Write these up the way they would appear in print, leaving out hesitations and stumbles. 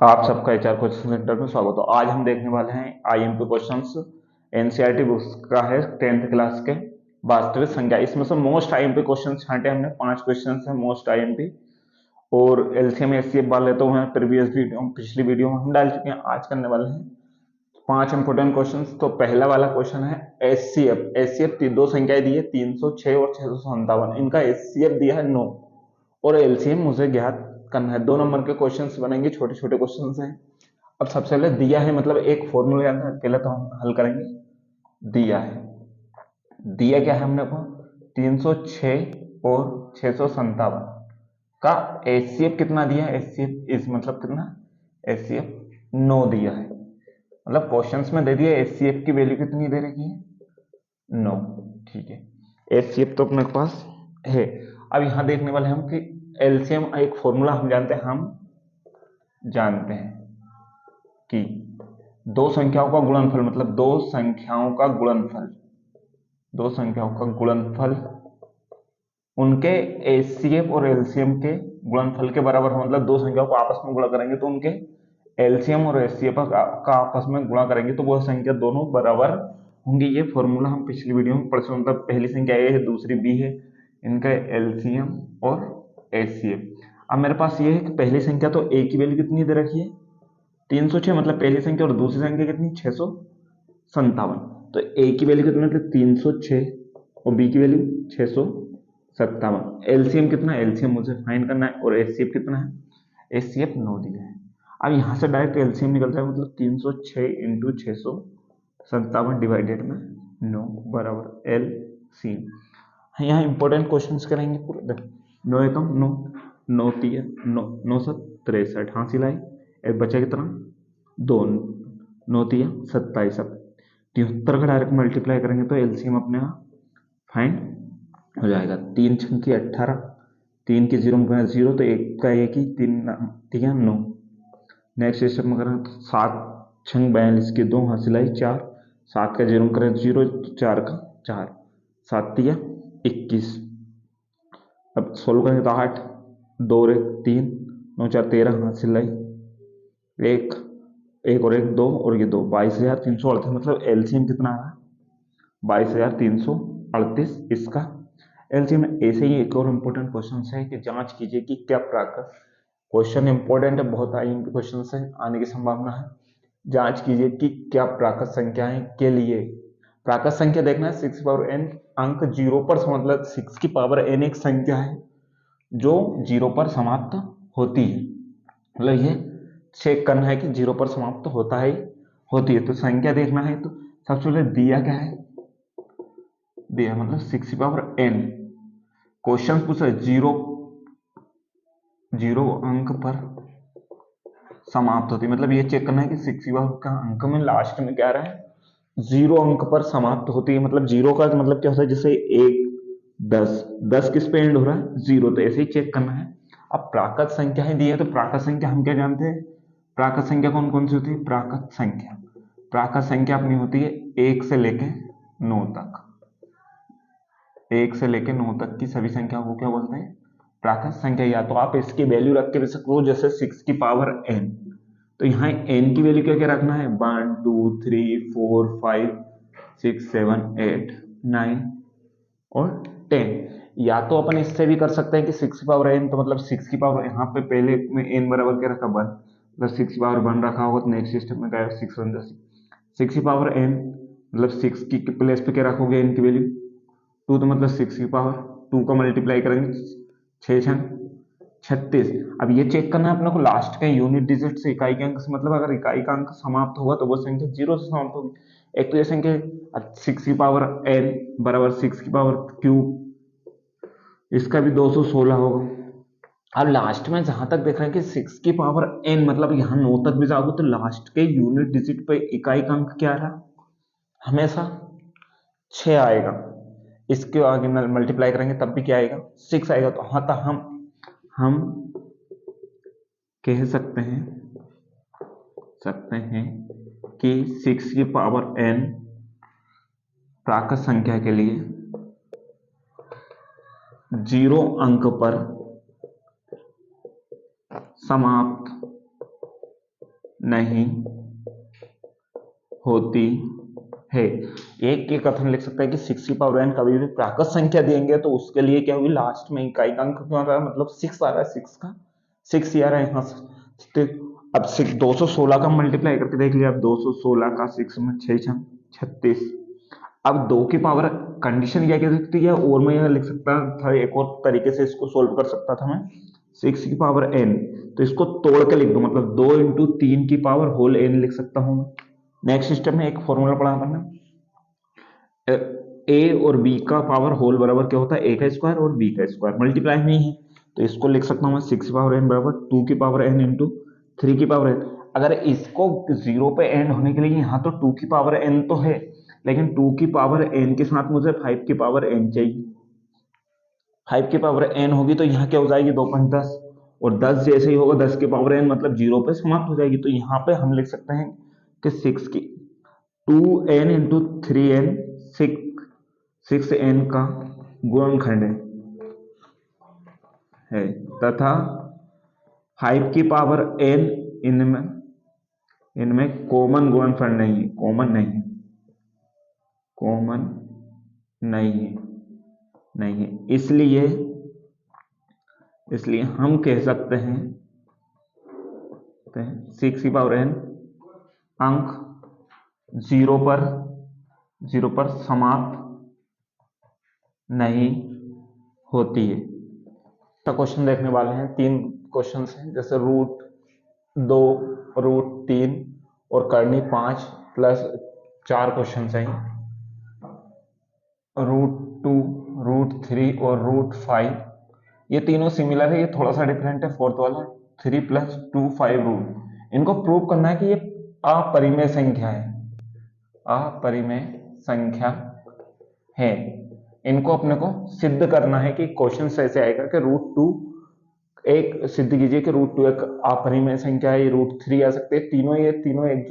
आप सबका HR coaching centre में स्वागत हो। आज हम देखने वाले हैं आईएमपी क्वेश्चंस। एनसीईआरटी बुक्स का है 10th क्लास के वास्तविक संख्या। इसमें से मोस्ट आईएमपी क्वेश्चन छांटे हमने, 5 क्वेश्चन है मोस्ट आईएमपी। और एलसीएम एचसीएफ वाले तो हैं प्रीवियस वीडियो पिछली वीडियो में हम डाल चुके हैं। आज करने वाले हैं 5 इंपोर्टेंट क्वेश्चन। तो पहला वाला क्वेश्चन है एचसीएफ। एचसीएफ दो संख्याएं दी है 306 और 657। इनका एचसीएफ दिया है 9 और एलसीएम मुझे ज्ञात करना है। 2 नंबर के क्वेश्चंस बनेंगे, छोटे छोटे क्वेश्चंस हैं। अब सबसे पहले दिया है मतलब एक फॉर्मूला याद है, पहले तो हम हल करेंगे। दिया है, दिया क्या है हमने को 306 और 657 का एचसीएफ कितना दिया है। एचसीएफ इस मतलब कितना, एचसीएफ 9 दिया है। मतलब क्वेश्चंस में दे दिया एचसीएफ की वैल्यू कितनी दे रखी है 9। ठीक है, एचसीएफ तो अपने पास है। अब यहां देखने वाले हम कि एलसीएम एक फॉर्मूला हम जानते हैं कि दो संख्याओं का गुणनफल, मतलब दो संख्याओं का गुणनफल उनके एचसीएफ और एलसीएम के गुणनफल के बराबर हो। मतलब दो संख्याओं को आपस में गुणा करेंगे तो उनके एलसीएम और एचसीएफ का आपस में गुणा करेंगे तो वह संख्या दोनों बराबर होंगी। ये फॉर्मूला हम पिछली वीडियो में पढ़ चुके। मतलब पहली संख्या ए है, दूसरी बी है, इनका एलसीएम और एचसीएफ। अब मेरे पास ये है कि पहली संख्या तो ए की वैल्यू कितनी दे रखी है 306, मतलब पहली संख्या, और दूसरी संख्या कितनी 657। तो ए की वैल्यू कितना है 306 और बी की वैल्यू 657। एलसीएम कितना है, एलसीएम मुझे फाइंड करना है। और एचसीएफ कितना है, एचसीएफ 9 दिया है। अब यहां से डायरेक्ट एलसीएम निकल जाएगा, मतलब 306 इंटू 657 डिवाइडेड में 9 बराबर एलसीएम। यहाँ इंपॉर्टेंट क्वेश्चंस करेंगे पूरे। देखो 9 एकम 9, 9 तिया 9, 9 7 63 हासिल आई। एक बचा कितना 2, 9 तिया 27। अब 73 का डायरेक्ट मल्टीप्लाई करेंगे तो एलसीएम अपने यहाँ फाइंड हो जाएगा। 3 छंकी 18, 3 की 0 में 0 तो एक का एक ही, 3 तिया 9। नेक्स्ट स्टेप में करें तो 7 छंग 42 की 2 हासिल आई 4, 7 का 0 में करें 0, 4 का 4, 7 तिया 21। अब सोल्व करें तो 8, 2 और 1 3, 9 4 13 हासिल आई। एक एक और एक 2 और ये 2, 22,338। मतलब एलसीएम कितना आ रहा है 22,338। इसका एलसीएम। ऐसे ही एक और इम्पोर्टेंट क्वेश्चन है कि जांच कीजिए कि क्या प्राकृत, क्वेश्चन इंपॉर्टेंट है, बहुत आईएमपी क्वेश्चन है, आने की संभावना है। जांच कीजिए कि क्या प्राकृत संख्याएं के लिए, प्राकृत संख्या देखना है 6 पावर n अंक 0 पर, मतलब 6 की पावर n एक संख्या है जो 0 पर समाप्त होती है। मतलब ये चेक करना है कि 0 पर समाप्त होती है। तो संख्या देखना है तो सबसे पहले दिया क्या है, दिया मतलब 6 की पावर n। क्वेश्चन पूछा 0 अंक पर समाप्त होती है। मतलब ये चेक करना है कि 6 की पावर का अंक में लास्ट में क्या आ रहा है 0 अंक पर समाप्त होती है। मतलब 0 का मतलब क्या होता है, जैसे 1 10, 10 किस पे एंड हो रहा है 0, तो ऐसे ही चेक करना है। अब प्राकृत संख्याएं दी है तो प्राकृत संख्या हम क्या जानते हैं, प्राकृत संख्या कौन कौन सी होती है। प्राकृत संख्या अपनी होती है 1 से लेके 9 तक। 1 से लेके 9 तक की सभी संख्या को क्या बोलते हैं प्राकृत संख्या। या तो आप इसकी वैल्यू रख के भी सकते, जैसे 6 की पावर n, तो यहाँ n की वैल्यू क्या क्या रखना है 1 2 3 4 5 6 7 8 9 और 10। या तो अपन इससे भी कर सकते हैं कि 6 की पावर n, तो मतलब 6 की पावर यहाँ पे पहले में n बराबर क्या रखा 1, मतलब 6 की पावर 1 रखा होगा तो नेक्स्ट स्टेप में क्या 6 1 6 की पावर n, मतलब 6 की प्लेस पे क्या रखोगे n की वैल्यू 2, तो मतलब 6 की पावर 2 का मल्टीप्लाई करेंगे 6 छंग 36। अब ये चेक करना है अपने को लास्ट के यूनिट डिजिट से, इकाई के अंक से। मतलब अगर इकाई का अंक समाप्त होगा तो वो संख्या 0 से समाप्त होगी। एक तो ये संख्या 6 की पावर n बराबर 6 की पावर क्यूब, इसका भी 216 होगा। अब लास्ट में जहां तक देख रहे हैं कि 6 की पावर n, मतलब यहाँ 9 तक भी जाओगे तो लास्ट के यूनिट डिजिट पे इकाई का अंक क्या रहा हमेशा 6 आएगा। इसके आगे मल्टीप्लाई करेंगे तब भी क्या आएगा 6 आएगा। तो हाँ, तो हम कह सकते हैं कि 6 की पावर n प्राकृत संख्या के लिए 0 अंक पर समाप्त नहीं होती है। एक के कथन लिख सकता है कि 6 की पावर n कभी भी प्राकृत संख्या देंगे तो उसके लिए क्या होगी, लास्ट में इकाई का अंक क्यों आ रहा है, मतलब 6 आ रहा है, 6 का 6 ही आ रहा है यहाँ से। अब 216 का मल्टीप्लाई करके देख लिया, अब 216 का 6 में 6 36। अब 2 की पावर कंडीशन क्या क्या दिखती है, और मैं यह लिख सकता था, एक और तरीके से इसको सोल्व कर सकता था मैं, 6 की पावर n, तो इसको तोड़ के लिख दो, मतलब 2 इंटू 3 की पावर होल n लिख सकता हूँ मैं। नेक्स्ट स्टेप में एक फॉर्मूला पढ़ा करना, ए और बी का पावर होल बराबर क्या होता है, ए का स्क्वायर और बी का स्क्वायर, मल्टीप्लाई नहीं है तो इसको लिख सकता हूँ मैं 6 की पावर n बराबर 2 की पावर n इंटू 3 की पावर n। अगर इसको 0 पे एंड होने के लिए यहाँ तो 2 की पावर n तो है, लेकिन 2 की पावर n के साथ मुझे 5 की पावर n चाहिए। 5 की पावर n होगी तो यहाँ क्या हो जाएगी, 2.10, और 10 जैसे ही होगा 10 की पावर n मतलब 0 पे समाप्त हो जाएगी। तो यहाँ पे हम लिख सकते हैं कि 6 की 2n इंटू 3n, 6n का गुणनखंड है तथा 5 की पावर n इनमें कॉमन गुणनफल नहीं है, कॉमन नहीं है, इसलिए हम कह सकते हैं 6 की पावर n अंक 0 पर समाप्त नहीं होती है। तो क्वेश्चन देखने वाले हैं, 3 क्वेश्चन हैं, जैसे √2, √3 और करनी 5 प्लस 4 क्वेश्चन हैं, √2, √3 और √5। ये तीनों सिमिलर है, ये थोड़ा सा डिफरेंट है, फोर्थ वाला 3 प्लस 2 5 रूट। इनको प्रूव करना है कि ये अपरिमेय संख्या है, अपरिमेय संख्या है। इनको अपने को सिद्ध करना है कि क्वेश्चन ऐसे आएगा कि √2 एक सिद्ध कीजिए कि √2 एक अपरिमेय संख्या है, ये √3 आ सकते हैं, ये तीनों एक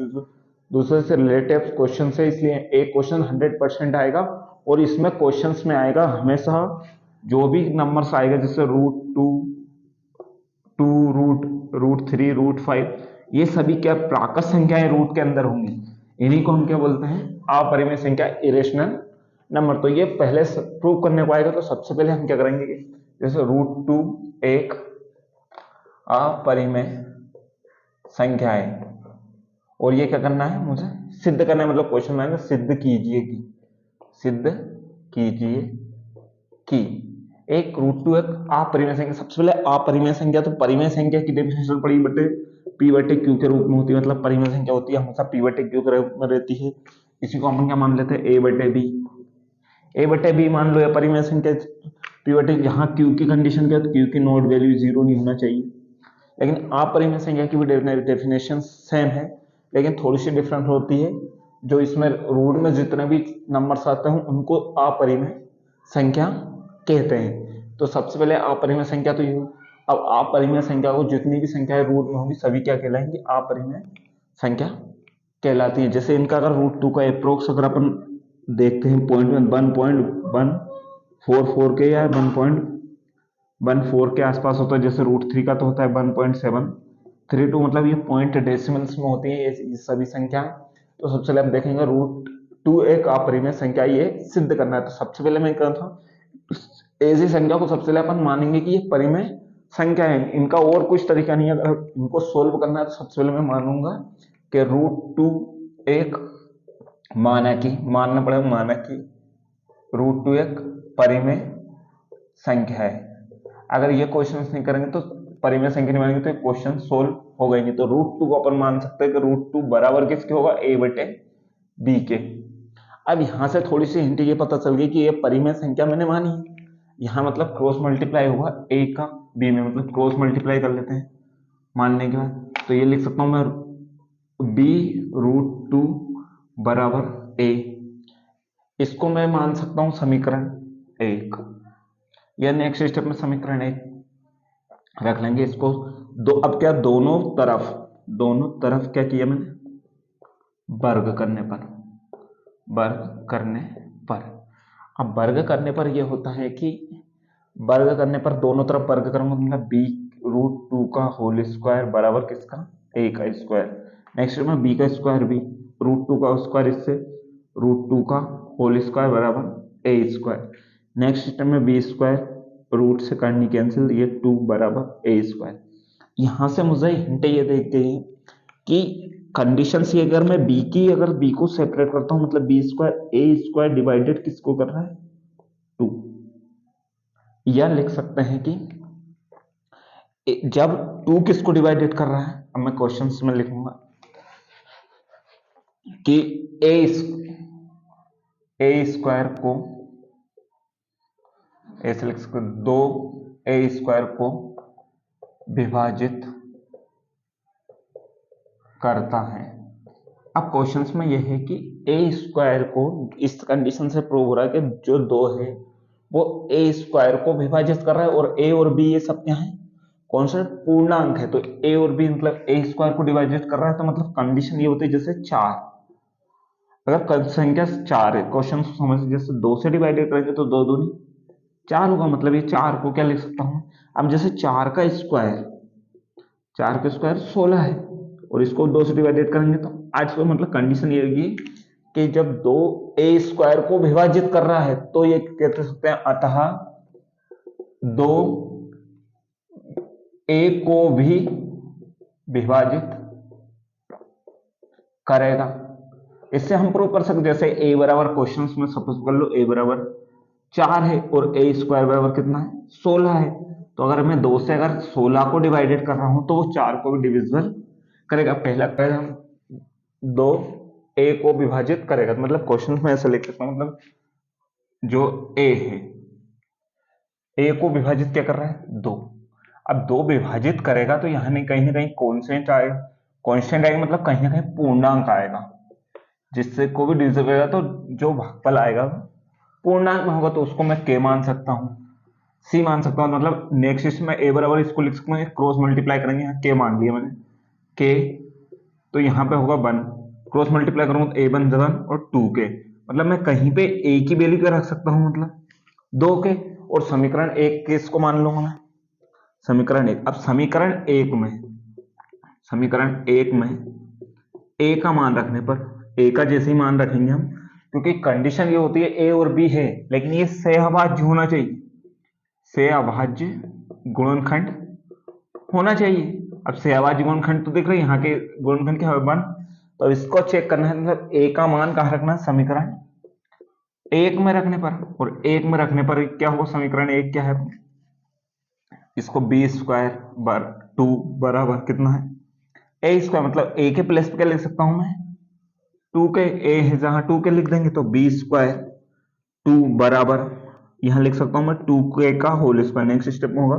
दूसरे से रिलेटिव क्वेश्चन है, इसलिए एक क्वेश्चन 100% आएगा। और इसमें क्वेश्चंस में आएगा हमेशा जो भी नंबर्स आएगा, जैसे √2, √3, √5, ये सभी क्या प्राकृत संख्याएं रूट के अंदर होंगी, इन्हीं को हम क्या बोलते हैं, अपरिमेय संख्या, इरेशनल नंबर। तो ये पहले प्रूव करने को आएगा, तो सबसे पहले हम क्या करेंगे, जैसे √2 एक अपरिमेय संख्या है, और ये क्या करना है, मुझे सिद्ध करना है, मतलब क्वेश्चन में सिद्ध कीजिए कि एक √2 एक अपरिमेय संख्या। सबसे पहले अपरिमेय संख्या, तो परिमेय संख्या की डेफिनेशन पड़ी बटे p बटे q के रूप में होती है, मतलब परिमेय संख्या होती है हमेशा p बटे q के रूप में रहती है। इसी को हम क्या मान लेते हैं, a बटे b मान लो, या परिमेय संख्या p बटे, यहाँ q की कंडीशन क्या है, q की नोट वैल्यू 0 नहीं होना चाहिए। लेकिन अपरिमेय संख्या की भी डेफिनेशन सेम है, लेकिन थोड़ी सी डिफरेंट होती है, जो इसमें रूट में जितने भी नंबर्स आते हैं उनको अपरिमेय संख्या कहते हैं। तो सबसे पहले अपरिमेय संख्या तो ये, अब अपरिमेय संख्या को जितनी भी संख्याएं रूट में होंगी सभी क्या कहलाएंगी, अपरिमेय संख्या कहलाती है। जैसे इनका अगर √2 का अप्रोक्स अगर अपन देखते हैं, 1.144 के या 1.14 के आसपास होता है, जैसे √3 का तो होता है 1.732, मतलब ये पॉइंट डेसिमल्स में होती है ये सभी संख्या। तो सबसे पहले हम देखेंगे √2 एक अपरिमेय संख्या, ये सिद्ध करना है। तो सबसे पहले मैं कहता हूँ, ऐसी संख्या को सबसे पहले अपन मानेंगे कि ये परिमेय संख्या है, इनका और कुछ तरीका नहीं है। अगर इनको सोल्व करना है तो सबसे पहले मैं मानूंगा कि √2 एक मानना पड़ेगा, माना कि √2 एक परिमेय संख्या है। अगर ये क्वेश्चन नहीं करेंगे तो परिमेय संख्या नहीं मानेंगे तो क्वेश्चन सोल्व हो गएंगे। तो √2 को अपन मान सकते हैं कि √2 बराबर किसके होगा, a बटे b के। अब यहां से थोड़ी सी हिंट ये पता चल गई कि ये परिमेय संख्या मैंने मानी है, यहाँ मतलब क्रॉस मल्टीप्लाई होगा a का b में, मतलब क्रॉस मल्टीप्लाई कर लेते हैं मानने के बाद। तो ये लिख सकता हूं मैं b √2 बराबर a, इसको मैं मान सकता हूं समीकरण 1, या नेक्स्ट स्टेप में समीकरण 1 रख लेंगे इसको दो। अब क्या, दोनों तरफ क्या किया मैंने, वर्ग करने पर। अब वर्ग करने पर यह होता है कि वर्ग करने पर दोनों तरफ वर्ग करूंगा, मतलब b √2 का होल स्क्वायर बराबर किसका, a का स्क्वायर। नेक्स्ट में बी का स्क्वायर भी, √2 का स्क्वायर इससे √2 का होल स्क्वायर बराबर ए स्क्वायर। नेक्स्ट सिस्टम में बी स्क्वायर, रूट से करनी कैंसिल, ये 2 बराबर ए स्क्वायर। यहां से मुझे हिंट ये देखते हैं कि कंडीशन सी, अगर मैं बी को सेपरेट करता हूं मतलब बी स्क्वायर ए स्क्वायर डिवाइडेड किसको कर रहा है 2, या लिख सकते हैं कि जब 2 किसको डिवाइडेड कर रहा है, अब मैं क्वेश्चंस में लिखूंगा कि ए स्क्वायर को ऐसे लिख सकते 2 ए स्क्वायर को विभाजित करता है। अब क्वेश्चंस में यह है कि ए स्क्वायर को इस कंडीशन से प्रूव हो रहा है कि जो 2 है वो ए स्क्वायर को विभाजित कर रहा है, और ए और बी ये सब क्या है, कौन सा पूर्णांक है, तो ए और बी मतलब ए स्क्वायर को डिवाइडेड कर रहा है, तो मतलब कंडीशन ये होती है जैसे 4, अगर संख्या 4 है, क्वेश्चन समझ जैसे 2 से डिवाइडेड करेंगे तो 2 दूनी 4 होगा, मतलब ये 4 को क्या लिख सकता हूं, अब जैसे 4 का स्क्वायर 16 है, और इसको 2 से डिवाइडेड करेंगे तो 8 स्क्वायर, मतलब कंडीशन ये होगी कि जब 2 ए स्क्वायर को विभाजित कर रहा है तो ये कहते सकते हैं अतः 2 ए को भी विभाजित करेगा। इससे हम प्रूव कर सकते जैसे ए बराबर, क्वेश्चन में सपोज कर लो ए बराबर 4 है और ए स्क्वायर बराबर कितना है 16 है, तो अगर मैं 2 से अगर 16 को डिवाइडेड कर रहा हूं तो वो 4 को भी डिविजिबल करेगा। पहला करेगा 2 ए को विभाजित करेगा, तो मतलब क्वेश्चन में ऐसा लिख सकता हूं, मतलब जो ए है ए को विभाजित क्या कर रहा है 2, अब 2 विभाजित करेगा तो यहां नहीं कहीं ना कहीं कॉन्स्टेंट आएगा, कॉन्स्टेंट आएगा मतलब कहीं ना कहीं पूर्णांक आएगा, जिससे को भी डिविजिबल करेगा, तो जो भागफल आएगा पूर्णांक में होगा, तो उसको मैं के मान सकता हूं, सी मान सकता हूं, मतलब नेक्स्ट इसमें ए बराबर इसको लिख सकता हूं, क्रॉस मल्टीप्लाई करेंगे, यहाँ के मान लिया मैंने के, तो यहाँ पे होगा 1, क्रॉस मल्टीप्लाई करूंगा तो a1 1 और 2 के, मतलब मैं कहीं पे a की वैल्यू क्या रख सकता हूं, मतलब 2 के, और समीकरण 1 के इसको मान लूंगा मैं समीकरण 1। अब समीकरण 1 में a का मान रखने पर, a का जैसे ही मान रखेंगे हम, क्योंकि कंडीशन ये होती है a और b है लेकिन ये सहअभाज्य होना चाहिए, सहअभाज्य गुणनखंड होना चाहिए। अब सहअभाज्य गुणनखंड तो देख रहे हैं, यहाँ के गुणनखंड क्या है 1, तो इसको चेक करना है, मतलब a का मान कहाँ रखना है समीकरण 1 में रखने पर, और 1 में रखने पर क्या होगा समीकरण 1 क्या है, इसको बी स्क्वायर 2 बराबर कितना है ए स्क्वायर, मतलब a के प्लेस पे क्या लिख सकता हूं मैं 2 के, a है जहां 2 के लिख देंगे तो बी स्क्वायर 2 बराबर, यहां लिख सकता हूं मैं 2 के का होल स्क्वायर, नेक्स्ट स्टेप में होगा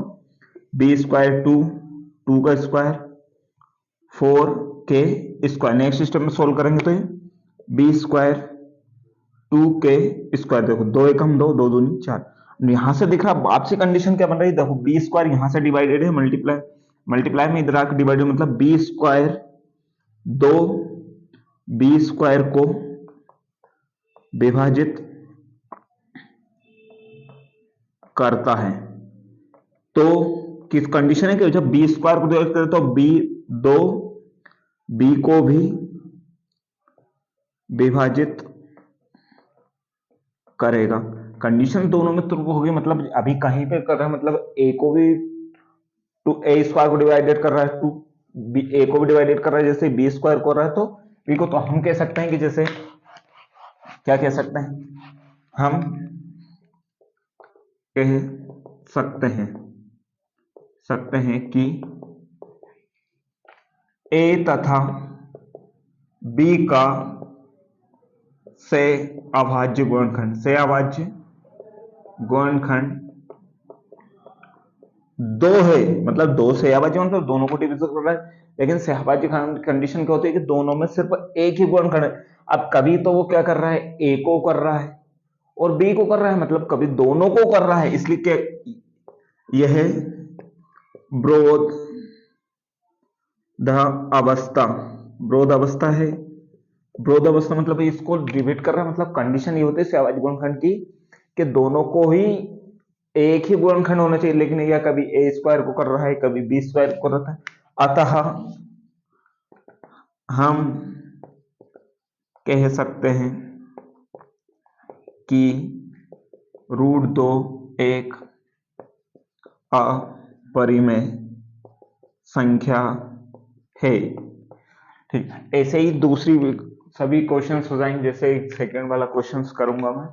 बी स्क्वायर 2 का स्क्वायर 4 के स्क्वायर, नेक्स्ट स्टेप में सोल्व करेंगे तो बी स्क्वायर 2 के स्क्वायर, देखो 2 एकम 2, 2 दूनी 4, यहां से दिख रहा आपसी कंडीशन क्या बन रही है, देखो बी स्क्वायर यहां से डिवाइडेड है, मल्टीप्लाई में इधर आकर डिवाइडेड, मतलब बी स्क्वायर 2 बी स्क्वायर को विभाजित करता है, तो किस कंडीशन है कि जब बी स्क्वायर को डिवाइड करें तो बी को भी विभाजित करेगा, कंडीशन दोनों में ट्रू होगी, मतलब अभी कहीं पे कर रहा है, मतलब ए को भी ए स्क्वायर को डिवाइडेड कर रहा है, ए को भी डिवाइडेड कर रहा है जैसे बी स्क्वायर को रहा है, तो बी को तो हम कह सकते हैं कि जैसे क्या कह सकते हैं, हम कह सकते हैं कि ए तथा बी का सहअभाज्य गुणनखंड 2 है, मतलब 2 सहअभाज्य मतलब दोनों को डिविजिबल कर रहा है, लेकिन सहअभाज्य कंडीशन क्या होती है कि दोनों में सिर्फ एक ही गुणनखंड है। अब कभी तो वो क्या कर रहा है ए को कर रहा है और बी को कर रहा है, मतलब कभी दोनों को कर रहा है, इसलिए क्या यह ब्रोध अवस्था है, ब्रोध अवस्था मतलब इसको डिवाइड कर रहा है, मतलब कंडीशन ये होती है सहअभाज्य गुणनखंड की कि दोनों को ही एक ही गुणनखंड होना चाहिए, लेकिन यह कभी ए स्क्वायर को कर रहा है कभी बी स्क्वायर को कर रहा है, हम कह सकते हैं कि √2 एक अपरिमेय संख्या है। ठीक, ऐसे ही दूसरी सभी क्वेश्चंस हो जाएंगे। जैसे सेकंड वाला क्वेश्चंस करूंगा मैं।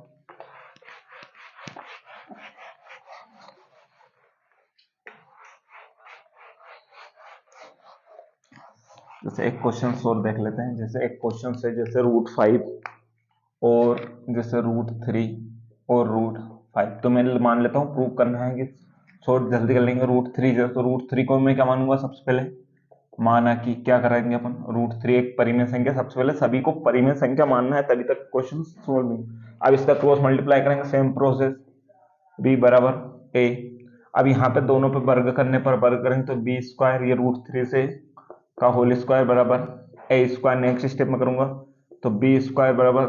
जैसे एक क्वेश्चन और देख लेते हैं। जैसे एक क्वेश्चन है जैसे √5 और जैसे √3 और √5। तो मैं मान लेता हूँ प्रूव करना है कि शॉर्ट जल्दी कर लेंगे। √3 जैसे तो √3 को मैं क्या मानूंगा, सबसे पहले माना कि क्या करेंगे अपन, √3 एक परिमेय संख्या, सबसे पहले सभी को परिमेय संख्या मानना है तभी तक क्वेश्चन सोल्व नहीं। अब इसका क्रॉस मल्टीप्लाई करेंगे, सेम प्रोसेस, b बराबर a। अब यहाँ पे दोनों पे वर्ग करने पर वर्ग करेंगे तो b² ये √3 से का होल स्क्वायर बराबर a²। नेक्स्ट स्टेप में करूंगा तो b² बराबर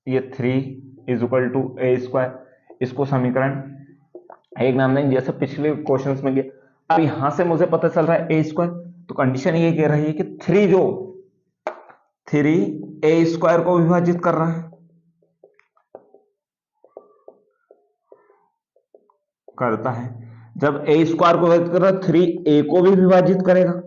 ये 3 इज इक्वल टू a²। इसको समीकरण एक नाम देंगे जैसे पिछले क्वेश्चंस में किया। अब यहां से मुझे पता चल रहा है a², तो कंडीशन ये कह रही है कि 3 a² को विभाजित कर रहा है, करता है। जब a² को विभाजित कर रहा है 3a को भी विभाजित करेगा।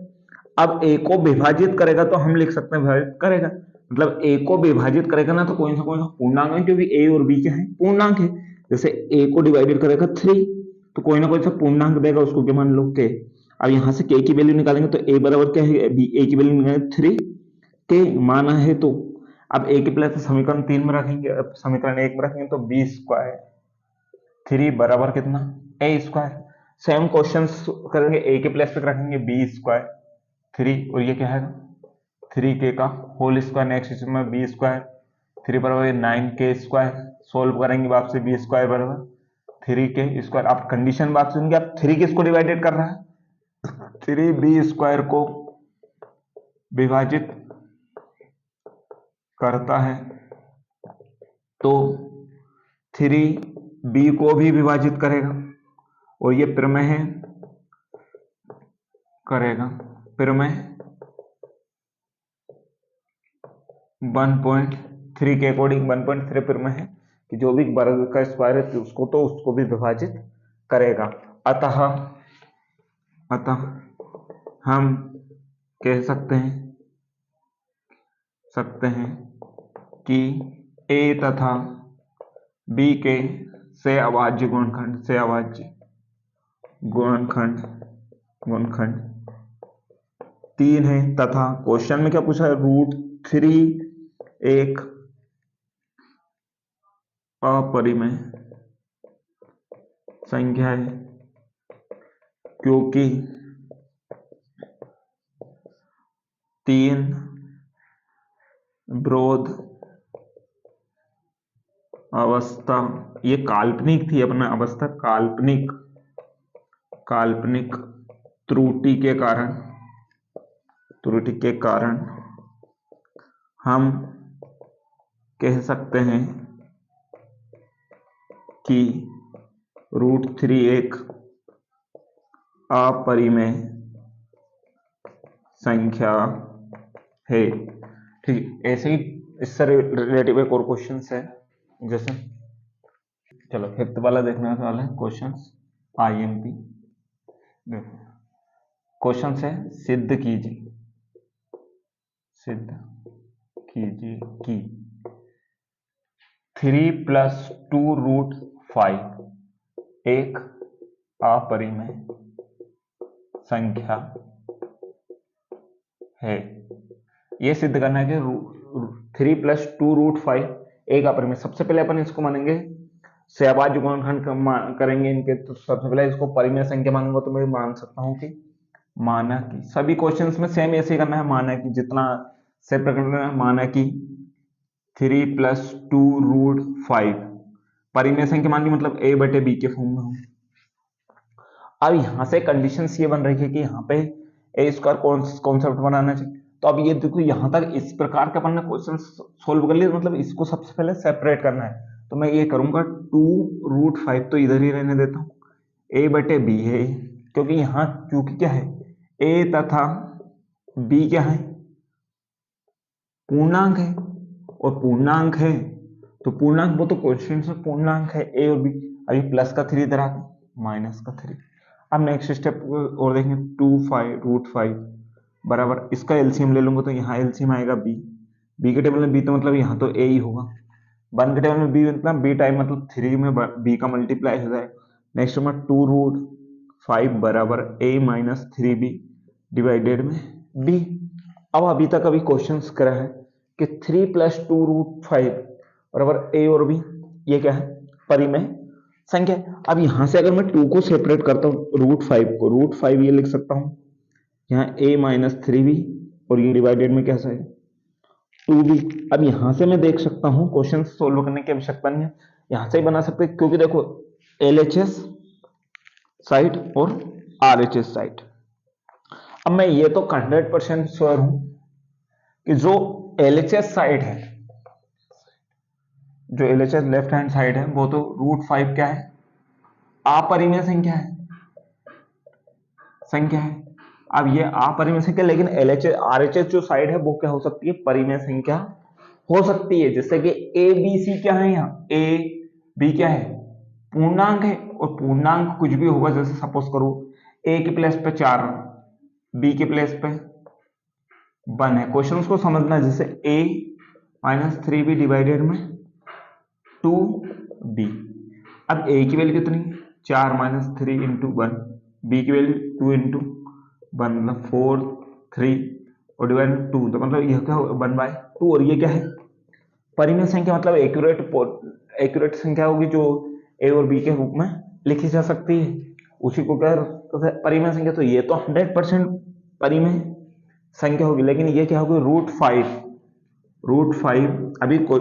अब a को विभाजित करेगा तो हम लिख सकते हैं विभाजित करेगा, मतलब a को विभाजित करेगा ना, तो कोई सा पूर्णांक है, क्योंकि a और b क्या है, पूर्णांक है। जैसे a को डिवाइडेड करेगा 3 तो कोई ना कोई सा पूर्णांक देगा, उसको क्या मान लो k। अब यहां से k की वैल्यू निकालेंगे तो a बराबर क्या है, a की वैल्यू निकालेंगे 3 k माना है। तो अब a की प्लेस समीकरण 3 में रखेंगे, अब समीकरण 1 में रखेंगे तो b² 3 बराबर कितना, a²। सेम क्वेश्चन करेंगे, a के प्लेस पे रखेंगे b² 3 और ये क्या है 3k का होल स्क्वायर। नेक्स्ट में b² 3 बराबर 9k²। सोल्व करेंगे बाप से b² बराबर 3k²। आप कंडीशन बात सुनेंगे, आप 3 किसको डिवाइडेड कर रहा है, 3b² को विभाजित करता है, तो 3b को भी विभाजित करेगा और ये प्रमेय है, करेगा प्रमेय 1.3 के अकॉर्डिंग 1.3 प्रमेय है कि जो भी वर्ग का स्क्वायर है उसको भी विभाजित करेगा। अतः हम कह सकते हैं कि a तथा b के से अभाज्य गुणनखंड 3 है, तथा क्वेश्चन में क्या पूछा है, √3 एक अपरिमेय संख्या है, क्योंकि 3 विरोध अवस्था, ये काल्पनिक थी अपना अवस्था, काल्पनिक त्रुटि के कारण हम कह सकते हैं कि √3 एक अपरिमेय संख्या है। ठीक, ऐसे ही इससे रिलेटिव एक और क्वेश्चन है। जैसे चलो फिफ्थ वाला देखने वाला है क्वेश्चन IMP। देखो क्वेश्चन है, सिद्ध कीजिए कि 3 + 2√5 एक अपरिमेय संख्या है। यह सिद्ध करना है कि 3 + 2√5 एक अपरिमेय। सबसे पहले अपन इसको मानेंगे सहभाज्य गुणनखंड करेंगे इनके, तो सबसे पहले इसको परिमेय संख्या मानूंगा तो मैं मान सकता हूं कि माना कि, सभी क्वेश्चंस में सेम ऐसे ही करना है, माना कि जितना से प्रकरण, माना कि 3 + 2√5 परिमेय संख्या मान ली, मतलब a/b के फॉर्म में हो। अब यहां से कंडीशंस ये बन रही है कि यहाँ पे a² कॉन्सेप्ट बनाना चाहिए। तो अब ये देखो यहाँ तक इस प्रकार का अपन ने क्वेश्चन सोल्व कर लिया, मतलब इसको सबसे पहले सेपरेट करना है। तो मैं ये करूंगा 2√5 तो इधर ही रहने देता हूँ, a/b है, क्योंकि यहाँ क्योंकि क्या है a तथा b क्या है पूर्णांक है, और पूर्णांक है तो पूर्णांक वो तो क्वेश्चन में पूर्णांक है ए और बी। अभी प्लस का 3 इधर आ गया, माइनस का 3। अब नेक्स्ट स्टेप और देखेंगे, 2√5 बराबर, इसका एलसीएम ले लूंगा तो यहाँ एलसीएम आएगा बी। बी के टेबल में बी तो मतलब यहाँ तो ए ही होगा। 1 के टेबल में बी मतलब बी टाइम मतलब 3 में बी का मल्टीप्लाई हो जाएगा। नेक्स्ट में 2√5 बराबर a माइनस 3b डिवाइडेड में b। अब अभी तक अभी क्वेश्चन करा है कि 3 + 2√5 बराबर a और b, ये क्या है, परिमेय संख्या। अब यहां से अगर मैं 2 को सेपरेट करता हूँ, √5 को, √5 ये लिख सकता हूँ यहाँ a माइनस 3b, और ये डिवाइडेड में कैसा है 2b। अब यहां से मैं देख सकता हूँ, क्वेश्चन सोल्व करने की आवश्यकता नहीं है, यहां से ही बना सकते हैं, क्योंकि देखो LHS साइड और RHS साइड। अब मैं ये तो 100% श्योर हूं कि जो LHS साइड है, जो LHS लेफ्ट हैंड साइड है, वो तो √5 क्या है, अपरिमेय संख्या है, संख्या है। अब ये अपरिमेय संख्या, लेकिन LHS RHS जो साइड है वो क्या हो सकती है, परिमेय संख्या हो सकती है। जैसे कि ABC क्या है, यहाँ AB क्या है, पूर्णांक है, और पूर्णांक कुछ भी होगा, जैसे सपोज करो A के प्लेस पे 4, B के प्लेस पे 1 है। क्वेश्चन को समझना, जैसे a माइनस 3b डिवाइडेड में 2b। अब a की वैल्यू कितनी, 4 माइनस 3 इंटू 1, b की वैल्यू 2 इंटू 1 मतलब 4, 3 और डिवाइड में 2, तो मतलब यह क्या होगा 1/2। और ये क्या है, परिमेय संख्या, मतलब एक्यूरेट संख्या होगी जो a और b के रूप में लिखी जा सकती है, उसी को क्या परिमेय संख्या। तो ये तो 100% परिमेय संख्या होगी, लेकिन ये क्या होगी, √5 अभी कोई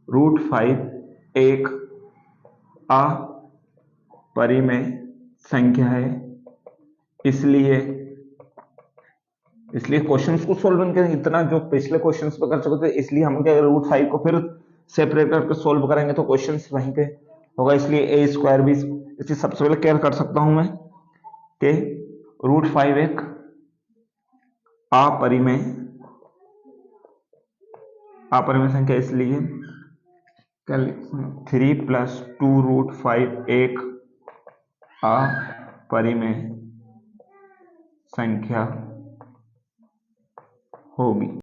√5 एक अपरिमेय संख्या है, इसलिए क्वेश्चंस को सोल्व करके इतना जो पिछले क्वेश्चंस पे कर चुके थे, इसलिए हम क्या √5 को फिर सेपरेट करके सोल्व करेंगे तो क्वेश्चंस वहीं पे होगा, इसलिए a² भी इसलिए सबसे पहले क्या कर सकता हूं मैं कि √5 एक अपरिमेय संख्या, इसलिए 3 + 2√5 एक अपरिमेय संख्या होगी।